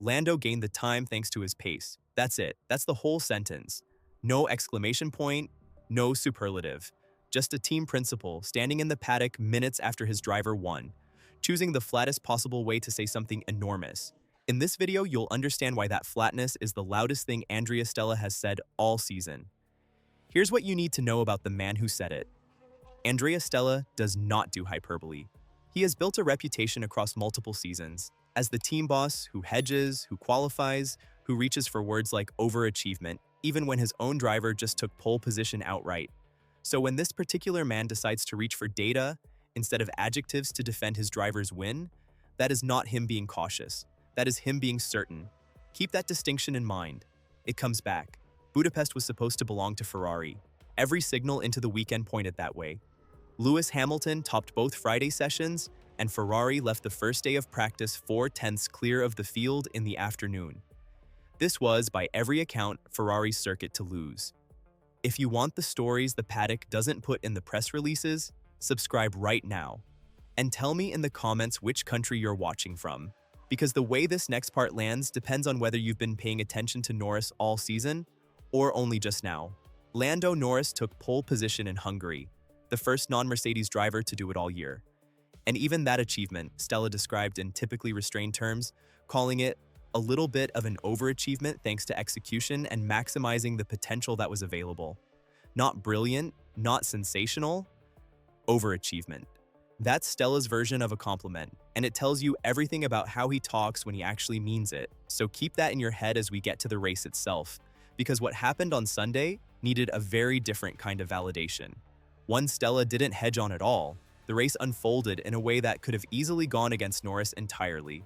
Lando gained the time thanks to his pace. That's it. That's the whole sentence. No exclamation point, no superlative. Just a team principal standing in the paddock minutes after his driver won, choosing the flattest possible way to say something enormous. In this video, you'll understand why that flatness is the loudest thing Stella has said all season. Here's what you need to know about the man who said it. Stella does not do hyperbole. He has built a reputation across multiple seasons as the team boss who hedges, who qualifies, who reaches for words like overachievement, even when his own driver just took pole position outright. So when this particular man decides to reach for data instead of adjectives to defend his driver's win, that is not him being cautious. That is him being certain. Keep that distinction in mind. It comes back. Budapest was supposed to belong to Ferrari. Every signal into the weekend pointed that way. Lewis Hamilton topped both Friday sessions, and Ferrari left the first day of practice 4/10 clear of the field in the afternoon. This was, by every account, Ferrari's circuit to lose. If you want the stories the paddock doesn't put in the press releases, subscribe right now. And tell me in the comments which country you're watching from, because the way this next part lands depends on whether you've been paying attention to Norris all season or only just now. Lando Norris took pole position in Hungary, the first non-Mercedes driver to do it all year. And even that achievement, Stella described in typically restrained terms, calling it a little bit of an overachievement thanks to execution and maximizing the potential that was available. Not brilliant, not sensational, overachievement. That's Stella's version of a compliment, and it tells you everything about how he talks when he actually means it. So keep that in your head as we get to the race itself, because what happened on Sunday needed a very different kind of validation. One Stella didn't hedge on at all. The race unfolded in a way that could have easily gone against Norris entirely.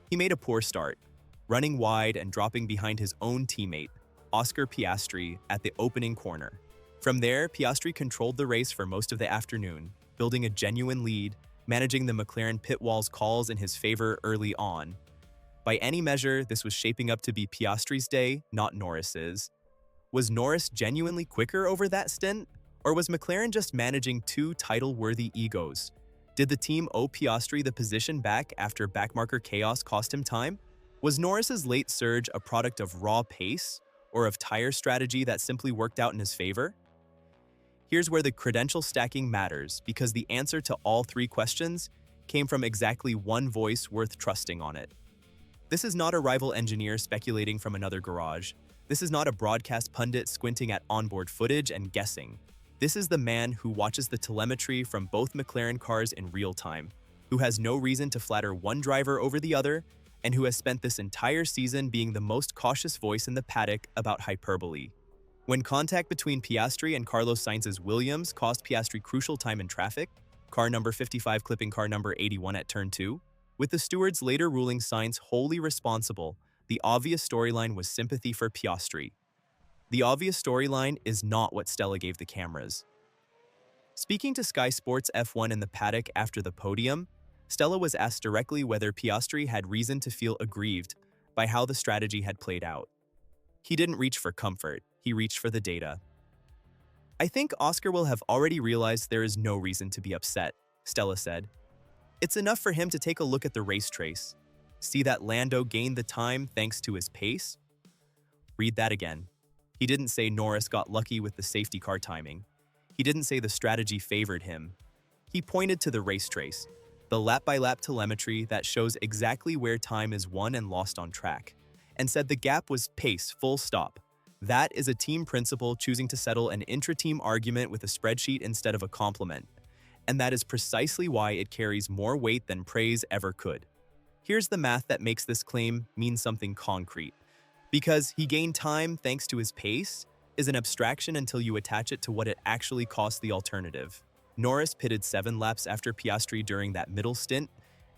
He made a poor start, running wide and dropping behind his own teammate, Oscar Piastri, at the opening corner. From there, Piastri controlled the race for most of the afternoon, building a genuine lead, managing the McLaren pit wall's calls in his favor early on. By any measure, this was shaping up to be Piastri's day, not Norris's. Was Norris genuinely quicker over that stint? Or was McLaren just managing two title-worthy egos? Did the team owe Piastri the position back after backmarker chaos cost him time? Was Norris's late surge a product of raw pace, or of tire strategy that simply worked out in his favor? Here's where the credential stacking matters, because the answer to all three questions came from exactly one voice worth trusting on it. This is not a rival engineer speculating from another garage. This is not a broadcast pundit squinting at onboard footage and guessing. This is the man who watches the telemetry from both McLaren cars in real time, who has no reason to flatter one driver over the other, and who has spent this entire season being the most cautious voice in the paddock about hyperbole. When contact between Piastri and Carlos Sainz's Williams cost Piastri crucial time in traffic, car number 55 clipping car number 81 at turn 2, with the stewards later ruling Sainz wholly responsible, the obvious storyline was sympathy for Piastri. The obvious storyline is not what Stella gave the cameras. Speaking to Sky Sports F1 in the paddock after the podium, Stella was asked directly whether Piastri had reason to feel aggrieved by how the strategy had played out. He didn't reach for comfort, he reached for the data. "I think Oscar will have already realized there is no reason to be upset," Stella said. "It's enough for him to take a look at the race trace. See that Lando gained the time thanks to his pace?" Read that again. He didn't say Norris got lucky with the safety car timing. He didn't say the strategy favored him. He pointed to the race trace, the lap-by-lap telemetry that shows exactly where time is won and lost on track, and said the gap was pace, full stop. That is a team principal choosing to settle an intra-team argument with a spreadsheet instead of a compliment. And that is precisely why it carries more weight than praise ever could. Here's the math that makes this claim mean something concrete. Because he gained time thanks to his pace is an abstraction until you attach it to what it actually cost the alternative. Norris pitted 7 laps after Piastri during that middle stint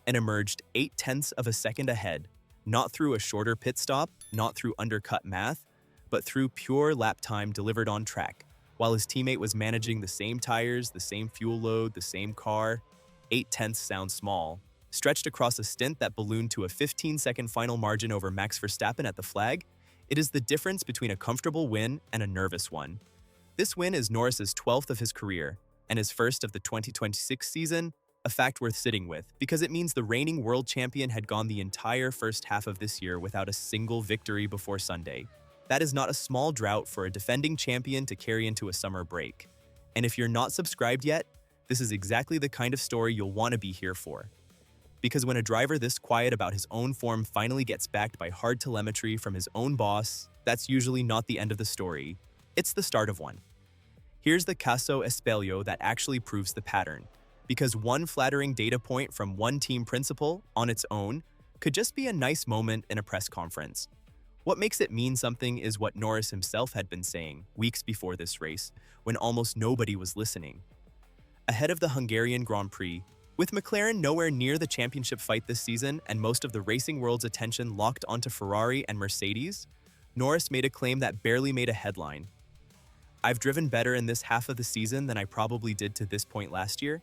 and emerged 0.8 of a second ahead, not through a shorter pit stop, not through undercut math, but through pure lap time delivered on track, while his teammate was managing the same tires, the same fuel load, the same car. 0.8 sounds small. Stretched across a stint that ballooned to a 15-second final margin over Max Verstappen at the flag, it is the difference between a comfortable win and a nervous one. This win is Norris's 12th of his career, and his first of the 2026 season, A fact worth sitting with, because it means the reigning world champion had gone the entire first half of this year without a single victory before Sunday. That is not a small drought for a defending champion to carry into a summer break. And if you're not subscribed yet, this is exactly the kind of story you'll want to be here for. Because when a driver this quiet about his own form finally gets backed by hard telemetry from his own boss, that's usually not the end of the story. It's the start of one. Here's the caso espelio that actually proves the pattern. Because one flattering data point from one team principal, on its own, could just be a nice moment in a press conference. What makes it mean something is what Norris himself had been saying weeks before this race, when almost nobody was listening. Ahead of the Hungarian Grand Prix, with McLaren nowhere near the championship fight this season and most of the racing world's attention locked onto Ferrari and Mercedes, Norris made a claim that barely made a headline. "I've driven better in this half of the season than I probably did to this point last year."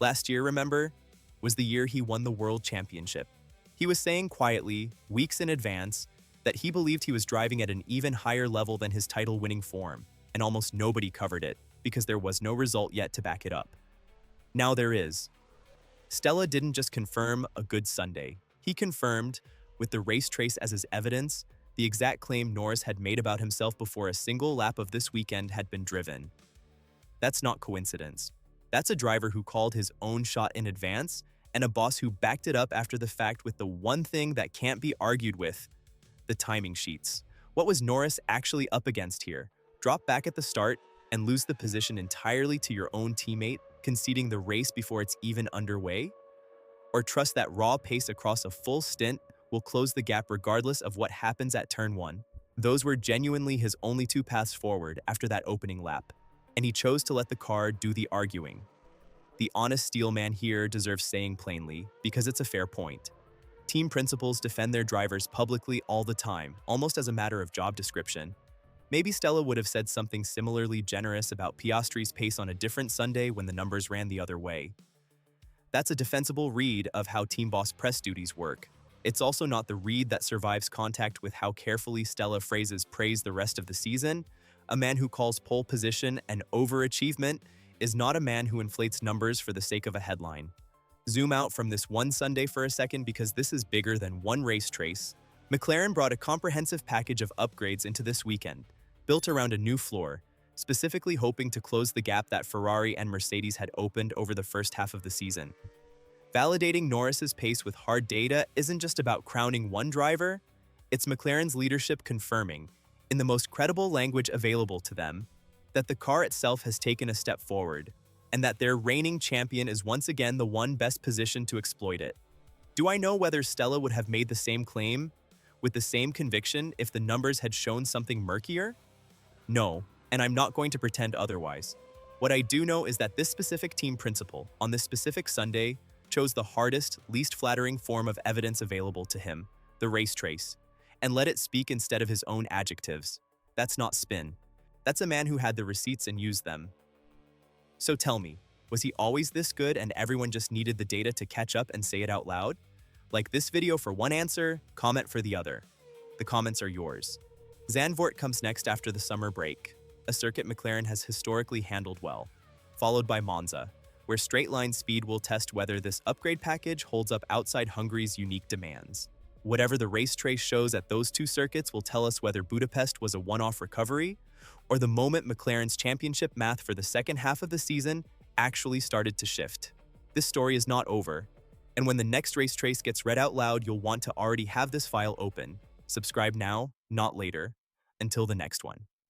Last year, remember, was the year he won the World Championship. He was saying quietly, weeks in advance, that he believed he was driving at an even higher level than his title-winning form, and almost nobody covered it because there was no result yet to back it up. Now there is. Stella didn't just confirm a good Sunday. He confirmed, with the race trace as his evidence, the exact claim Norris had made about himself before a single lap of this weekend had been driven. That's not coincidence. That's a driver who called his own shot in advance and a boss who backed it up after the fact with the one thing that can't be argued with: the timing sheets. What was Norris actually up against here? Drop back at the start and lose the position entirely to your own teammate, conceding the race before it's even underway? Or trust that raw pace across a full stint will close the gap regardless of what happens at turn 1? Those were genuinely his only two paths forward after that opening lap, and he chose to let the car do the arguing. The honest steelman here deserves saying plainly, because it's a fair point. Team principals defend their drivers publicly all the time, almost as a matter of job description. Maybe Stella would have said something similarly generous about Piastri's pace on a different Sunday when the numbers ran the other way. That's a defensible read of how team boss press duties work. It's also not the read that survives contact with how carefully Stella phrases praise the rest of the season. A man who calls pole position an overachievement is not a man who inflates numbers for the sake of a headline. Zoom out from this one Sunday for a second, because this is bigger than one race trace. McLaren brought a comprehensive package of upgrades into this weekend, built around a new floor, specifically hoping to close the gap that Ferrari and Mercedes had opened over the first half of the season. Validating Norris's pace with hard data isn't just about crowning one driver, it's McLaren's leadership confirming, in the most credible language available to them, that the car itself has taken a step forward, and that their reigning champion is once again the one best positioned to exploit it. Do I know whether Stella would have made the same claim with the same conviction if the numbers had shown something murkier? No, and I'm not going to pretend otherwise. What I do know is that this specific team principal, on this specific Sunday, chose the hardest, least flattering form of evidence available to him, the race trace, and let it speak instead of his own adjectives. That's not spin. That's a man who had the receipts and used them. So tell me, was he always this good and everyone just needed the data to catch up and say it out loud? Like this video for one answer, comment for the other. The comments are yours. Zandvoort comes next after the summer break, a circuit McLaren has historically handled well, followed by Monza, where straight-line speed will test whether this upgrade package holds up outside Hungary's unique demands. Whatever the race trace shows at those two circuits will tell us whether Budapest was a one-off recovery, or the moment McLaren's championship math for the second half of the season actually started to shift. This story is not over, and when the next race trace gets read out loud, you'll want to already have this file open. Subscribe now, not later. Until the next one.